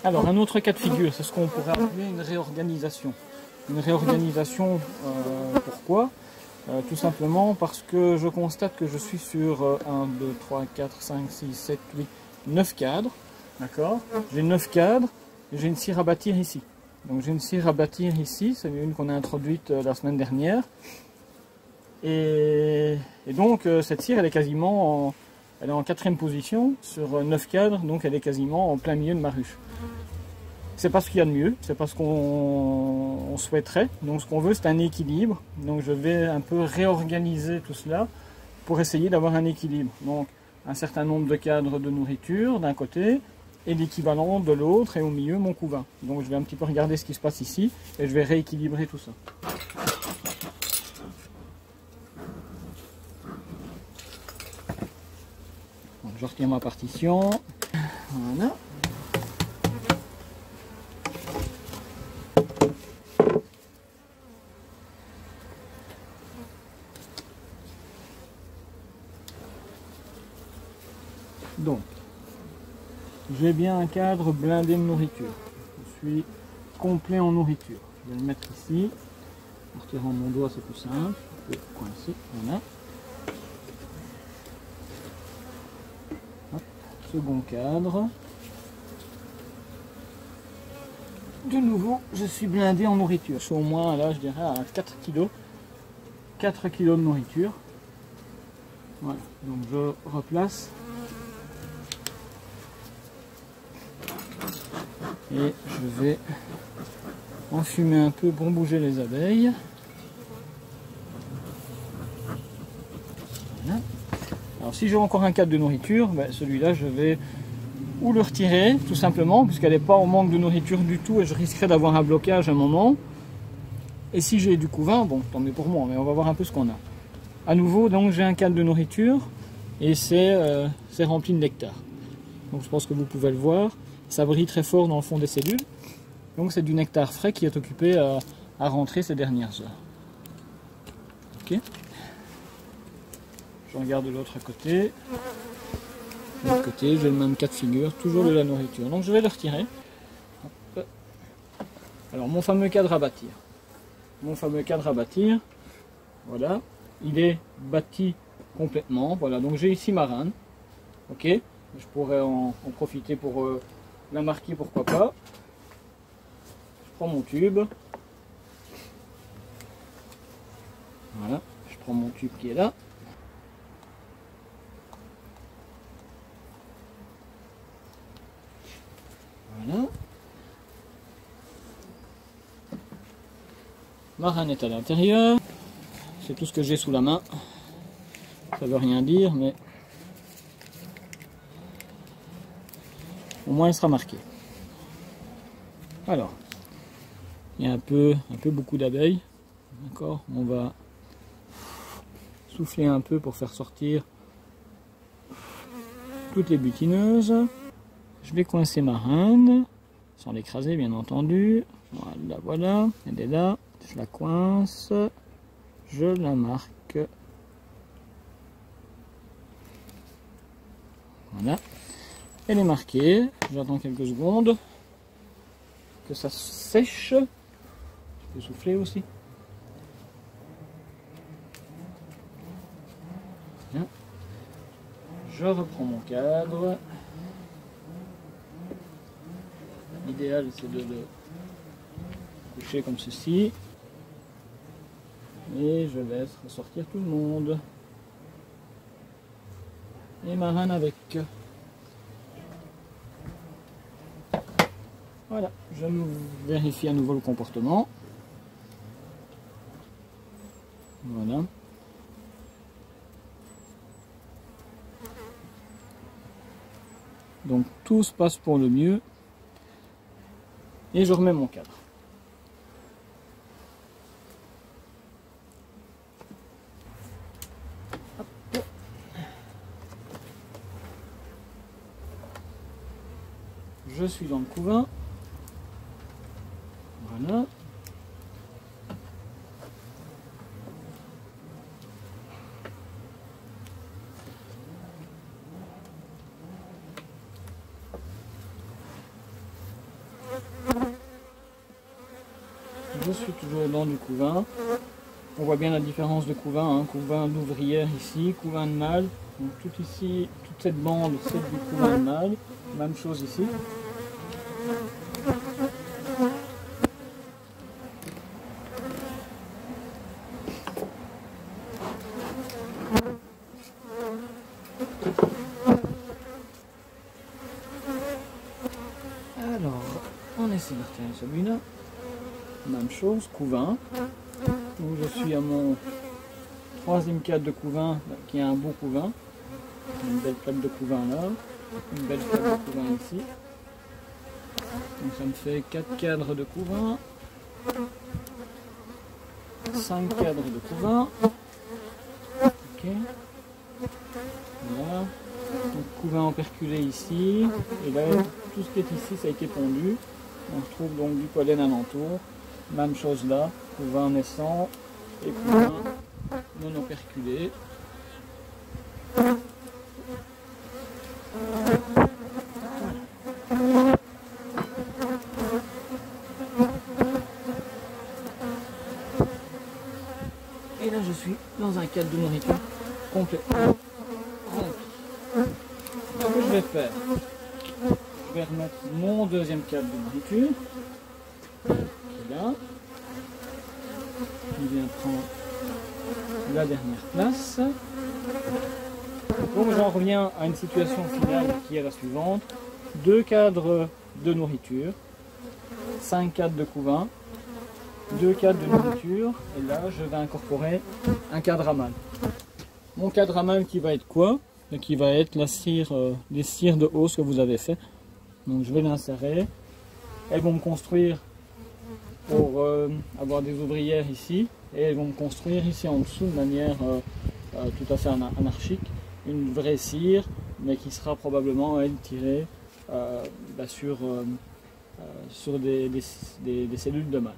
Alors, un autre cas de figure, c'est ce qu'on pourrait appeler une réorganisation. Une réorganisation, pourquoi? Tout simplement parce que je constate que je suis sur 1, 2, 3, 4, 5, 6, 7, 8, 9 cadres. D'accord? J'ai 9 cadres et j'ai une cire à bâtir ici. Donc j'ai une cire à bâtir ici, c'est une qu'on a introduite la semaine dernière. Et donc cette cire, elle est quasiment elle est en 4e position sur 9 cadres, donc elle est quasiment en plein milieu de ma ruche. C'est pas ce qu'il y a de mieux, c'est pas ce qu'on souhaiterait. Donc ce qu'on veut, c'est un équilibre. Donc je vais un peu réorganiser tout cela pour essayer d'avoir un équilibre. Donc un certain nombre de cadres de nourriture d'un côté et l'équivalent de l'autre et au milieu mon couvain. Donc je vais un petit peu regarder ce qui se passe ici et je vais rééquilibrer tout ça. Donc, je retire ma partition. Voilà. Donc, j'ai bien un cadre blindé de nourriture. Je suis complet en nourriture. Je vais le mettre ici. En retirant mon doigt, c'est plus simple. Je peux coincer. Voilà. Hop. Second cadre. De nouveau, je suis blindé en nourriture. Je suis au moins, là, je dirais, à 4 kg. 4 kg de nourriture. Voilà. Donc, je replace. Et je vais enfumer un peu pour bouger les abeilles. Voilà. Alors si j'ai encore un cadre de nourriture, ben celui-là je vais ou le retirer tout simplement, puisqu'elle n'est pas en manque de nourriture du tout et je risquerais d'avoir un blocage à un moment. Et si j'ai du couvain, bon tant mieux pour moi, mais on va voir un peu ce qu'on a. À nouveau, donc j'ai un cadre de nourriture et c'est rempli de nectar. Donc je pense que vous pouvez le voir. Ça brille très fort dans le fond des cellules. Donc c'est du nectar frais qui est occupé à rentrer ces dernières heures. Ok. Je regarde de l'autre côté. De l'autre côté, j'ai le même cas de figure, toujours de la nourriture. Donc je vais le retirer. Hop. Alors mon fameux cadre à bâtir. Mon fameux cadre à bâtir, voilà, il est bâti complètement. Voilà, donc j'ai ici ma rane. Ok. Je pourrais en profiter pour la marquer, pourquoi pas. Je prends mon tube. Voilà, je prends mon tube qui est là. Voilà. Ma rane est à l'intérieur. C'est tout ce que j'ai sous la main. Ça veut rien dire, mais au moins il sera marqué. Alors, il y a un peu beaucoup d'abeilles. D'accord, on va souffler un peu pour faire sortir toutes les butineuses. Je vais coincer ma rane, sans l'écraser bien entendu. Voilà, voilà, elle est là. Je la coince, je la marque. Voilà, elle est marquée. J'attends quelques secondes que ça sèche. Je peux souffler aussi. Bien. Je reprends mon cadre. L'idéal c'est de le coucher comme ceci. Et je laisse ressortir tout le monde. Et ma rane avec. Voilà, je vérifie à nouveau le comportement. Voilà. Donc tout se passe pour le mieux. Et je remets mon cadre. Hop. Je suis dans le couvain. Voilà. suis toujours dans du couvain. On voit bien la différence de couvain, hein. Couvain d'ouvrière ici, couvain de mâle. Donc tout ici, toute cette bande, c'est du couvain de mâle. Même chose ici. Alors, on essaie de retirer celui-là. Même chose, couvain. Donc je suis à mon troisième cadre de couvain, qui est un beau couvain. Une belle plaque de couvain là, une belle plaque de couvain ici. Donc ça me fait 4 cadres de couvain, 5 cadres de couvain. Ok. Voilà. Donc couvain operculé ici. Et là, tout ce qui est ici, ça a été pondu. On retrouve donc du pollen alentour. Même chose là, couvain naissant et couvain non operculé. Et là je suis dans un cadre de nourriture complètement rempli. Ce que je vais faire, je vais remettre mon deuxième cadre de nourriture, qui est là, qui vient prendre la dernière place. Donc j'en reviens à une situation finale qui est la suivante. 2 cadres de nourriture, 5 cadres de couvain, 2 cadres de nourriture, et là je vais incorporer un cadre à mâle. Mon cadre à mâle qui va être quoi? Qui va être la cire, les cires de hausse que vous avez fait. Donc je vais l'insérer. Elles vont me construire pour avoir des ouvrières ici, et elles vont me construire ici en dessous de manière tout à fait anarchique une vraie cire, mais qui sera probablement elle tirée sur des cellules de mâle.